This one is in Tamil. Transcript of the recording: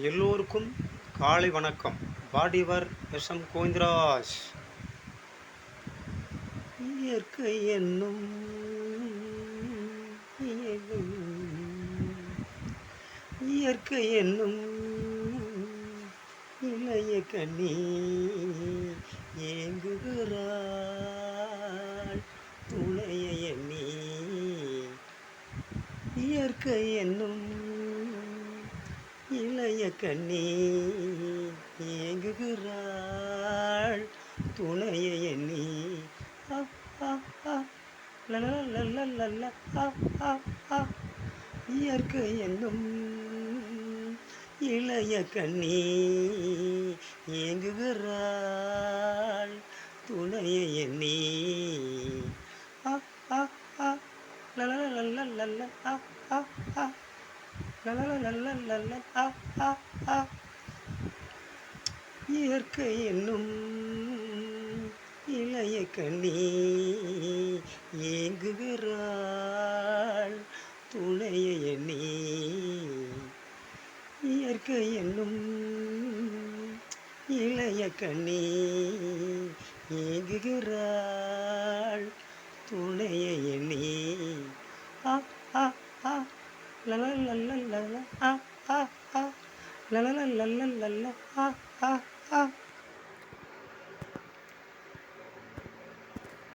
எல்லோருக்கும் காலை வணக்கம். பாடிவர் எஸ்.எம். கோவிந்தராஜ். இயற்கை என்னும் இயற்கை என்னும் இளைய கண்ணி ஏங்குகிறாள் துணையை எண்ணி. இயற்கை என்னும் இளைய கண்ணி ஏங்குகிறாள் துணையை எண்ணி. இயற்கை என்னும் இளைய கண்ணி ஏங்குகிறாள் துணையை எண்ணி. இயற்கை என்னும் இளைய கண்ணி ஏங்குகிறாள் துணையை எண்ணி. இயற்கை என்னும் இளைய கண்ணி ஏங்குகிறாள் துணையை எண்ணி. லலலலலல